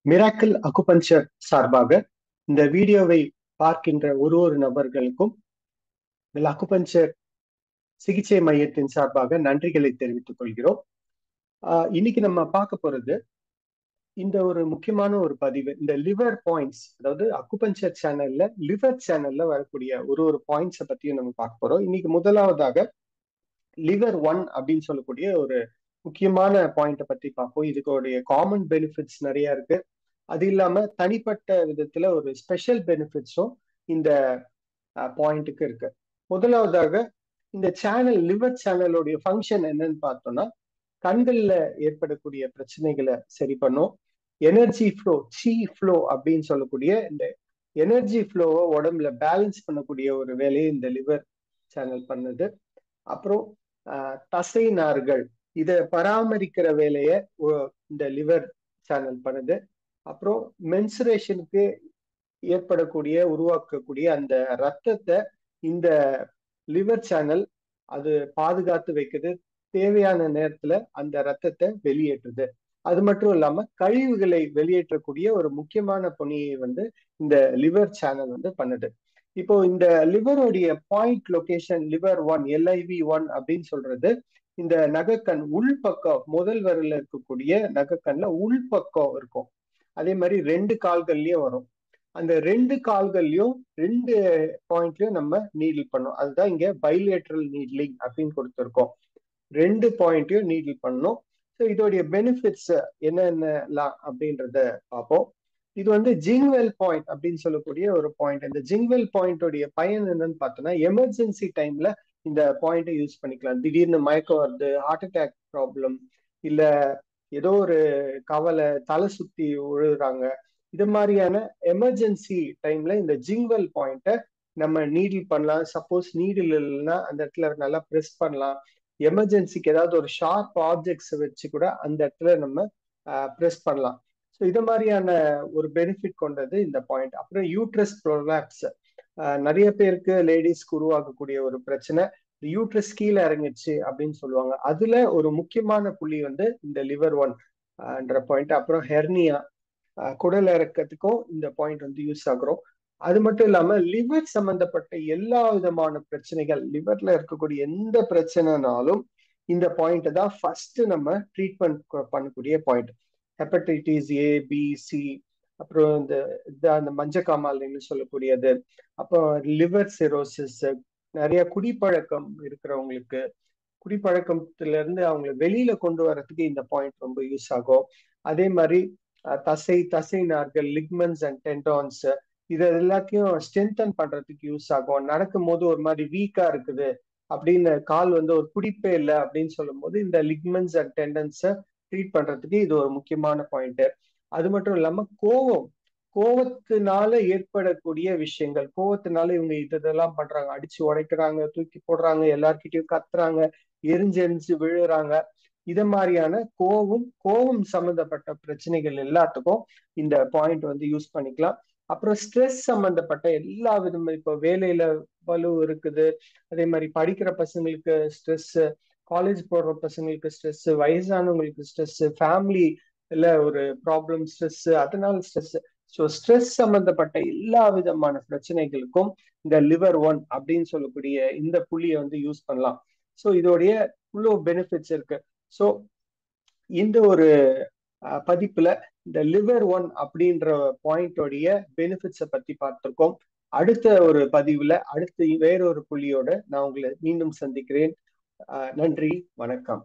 Miracle acupuncture சார்பாக இந்த வீடியோவை பார்க்கின்ற ஒரு நபர்களுக்கும் அக்குபஞ்சர் சிகிச்சை மையத்தின் சார்பாக நன்றிகளை தெரிவித்துக் கொள்கிறோம். இன்னைக்கு நம்ம பார்க்க போறது இந்த ஒரு முக்கியமான ஒரு பதிவு. இந்த லிவர் பாயிண்ட்ஸ், அதாவது அக்குபஞ்சர் சேனல்ல லிவர் சேனல்ல வரக்கூடிய ஒரு பாயிண்ட்ஸை பத்தியும் நம்ம பார்க்க போறோம். இன்னைக்கு முதலாவதாக லிவர் 1 அப்படின்னு சொல்லக்கூடிய ஒரு முக்கியமான பாயிண்ட்டை பத்தி பார்ப்போம். இதுக்கு காமன் பெனிஃபிட்ஸ் நிறைய இருக்கு. அது இல்லாம தனிப்பட்ட விதத்துல ஒரு ஸ்பெஷல் பெனிஃபிட்ஸும் இந்த பாயிண்ட்டுக்கு இருக்கு. முதலாவதாக இந்த சேனல், லிவர் சேனலோடைய ஃபங்க்ஷன் என்னன்னு பார்த்தோம்னா, கண்கள்ல ஏற்படக்கூடிய பிரச்சனைகளை சரி பண்ணும். எனர்ஜி ஃப்ளோ, சி ஃப்ளோ அப்படின்னு சொல்லக்கூடிய இந்த எனர்ஜி ஃப்ளோவை உடம்புல பேலன்ஸ் பண்ணக்கூடிய ஒரு வேலையை இந்த லிவர் சேனல் பண்ணுது. அப்புறம் தசை நார்கள் இதை பராமரிக்கிற வேலையை இந்த லிவர் சேனல் பண்ணுது. அப்புறம் மென்சுரேஷனுக்கு உருவாக்கக்கூடிய அந்த ரத்தத்தை இந்த லிவர் சேனல் அது பாதுகாத்து வைக்குது. தேவையான நேரத்துல அந்த ரத்தத்தை வெளியேற்றுது. அது மட்டும் இல்லாம கழிவுகளை வெளியேற்றக்கூடிய ஒரு முக்கியமான பணியை இந்த லிவர் சேனல் பண்ணுது. இப்போ இந்த லிவருடைய பாயிண்ட் லொகேஷன் லிவர் 1, LIV1 அப்படின்னு சொல்றது இந்த நகக்கண் உள்பக்கம், முதல் விரல்ல இருக்கக்கூடிய நகக்கண்ல உள்பக்கம் இருக்கும். அதே மாதிரி 2 கால்கள்லயும் வரும். அந்த 2 கால்கள்லயும் 2 பாயிண்ட்லயும் நம்ம நீடில் பண்ணோம். அதுதான் இங்க பைலேட்ரல் நீட்லிங் அப்படின்னு கொடுத்துருக்கோம். 2 பாயிண்ட்லயும் நீடில் பண்ணணும். ஸோ இதோடைய பெனிஃபிட்ஸ் என்னென்னலாம் அப்படின்றத பார்ப்போம். இது ஜிங்வெல் பாயிண்ட் அப்படின்னு சொல்லக்கூடிய ஒரு பாயிண்ட். இந்த ஜிங்வெல் பாயிண்டோடைய பயன் என்னன்னு பார்த்தோம்னா, எமர்ஜென்சி டைம்ல இந்த பாயிண்டை யூஸ் பண்ணிக்கலாம். திடீர்னு மயக்கம் வருது, ஹார்ட் அட்டாக் ப்ராப்ளம், இல்ல ஏதோ ஒரு கவலை, தலை சுத்தி விழுறாங்க, இது மாதிரியான எமர்ஜென்சி டைம்ல இந்த ஜிங்வெல் பாயிண்ட்டை நம்ம நீடில் பண்ணலாம். சப்போஸ் நீடில் இல்லைன்னா அந்த இடத்துல நல்லா ப்ரெஸ் பண்ணலாம். எமர்ஜென்சிக்கு ஏதாவது ஒரு ஷார்ப் ஆப்ஜெக்ட்ஸ் வச்சு கூட அந்த இடத்துல நம்ம ப்ரெஸ் பண்ணலாம். ஸோ இது மாதிரியான ஒரு பெனிஃபிட் கொண்டது இந்த பாயிண்ட். அப்புறம் யூட்ரஸ் ப்ரொலாப்ஸ், நிறைய பேருக்கு லேடிஸ்க்கு உருவாக்கக்கூடிய ஒரு பிரச்சனை, யூட்ரஸ் கீழே இறங்கிடுச்சு அப்படின்னு சொல்லுவாங்க. அதுல ஒரு முக்கியமான புள்ளி இந்த லிவர் 1 பாயிண்ட். அப்புறம் ஹெர்னியா, குடல் இறக்கத்துக்கும் இந்த பாயிண்ட் யூஸ் ஆகுறோம். அது மட்டும் இல்லாம லிவர் சம்பந்தப்பட்ட எல்லா விதமான பிரச்சனைகள், லிவர்ல இருக்கக்கூடிய எந்த பிரச்சனைனாலும் இந்த பாயிண்ட் தான் ஃபர்ஸ்ட் நம்ம ட்ரீட்மெண்ட் பண்ணக்கூடிய point. Hepatitis A, B, C, அப்புறம் அந்த மஞ்சக்காமாலைன்னு சொல்லக்கூடியது, அப்புறம் லிவர் சிரோசிஸ், நிறைய குடிப்பழக்கம் இருக்கிறவங்களுக்கு குடிப்பழக்கத்துல இருந்து அவங்களை வெளியில கொண்டு வர்றதுக்கு இந்த பாயிண்ட் ரொம்ப யூஸ் ஆகும். அதே மாதிரி தசை நார்கள், லிக்மெண்ட்ஸ் அண்ட் டெண்டான்ஸ், இது எல்லாத்தையும் ஸ்ட்ரென்தன் பண்றதுக்கு யூஸ் ஆகும். நடக்கும் போது ஒரு மாதிரி வீக்கா இருக்குது அப்படின்னு, கால் ஒரு பிடிப்பே இல்லை அப்படின்னு சொல்லும் போது இந்த லிக்மெண்ட்ஸ் அண்ட் டெண்டன்ஸை ட்ரீட் பண்றதுக்கு இது ஒரு முக்கியமான பாயிண்ட். அது மட்டும் இல்லாம கோவத்தினால ஏற்படக்கூடிய விஷயங்கள், கோவத்தினால இவங்க இதெல்லாம் பண்றாங்க, அடிச்சு உடைக்கிறாங்க, தூக்கி போடுறாங்க, எல்லார்கிட்டயும் கத்துறாங்க, எரிஞ்சு விழுறாங்க, இத மாதிரியான கோவம் சம்பந்தப்பட்ட பிரச்சனைகள் எல்லாத்துக்கும் இந்த பாயிண்ட் யூஸ் பண்ணிக்கலாம். அப்புறம் ஸ்ட்ரெஸ் சம்பந்தப்பட்ட எல்லா விதமும், இப்போ வேலையில பளு இருக்குது, அதே மாதிரி படிக்கிற பசங்களுக்கு ஸ்ட்ரெஸ், காலேஜ் போடுற பசங்களுக்கு ஸ்ட்ரெஸ், வயசானவங்களுக்கு ஸ்ட்ரெஸ், ஃபேமிலில ஒரு ப்ராப்ளம் ஸ்ட்ரெஸ், அதனால ஸ்ட்ரெஸ். ஸோ ஸ்ட்ரெஸ் சம்பந்தப்பட்ட எல்லா விதமான பிரச்சனைகளுக்கும் இந்த லிவர் 1 அப்படின்னு சொல்லக்கூடிய இந்த புள்ளியை யூஸ் பண்ணலாம். ஸோ இதோடைய இவ்வளோ பெனிஃபிட்ஸ் இருக்கு. ஸோ இந்த ஒரு பதிப்புல இந்த லிவர் 1 அப்படின்ற பாயிண்டோடைய பெனிஃபிட்ஸை பத்தி பார்த்திருக்கோம். அடுத்த ஒரு பதிவுல அடுத்து வேறொரு புள்ளியோட நான் உங்களை மீண்டும் சந்திக்கிறேன். நன்றி, வணக்கம்.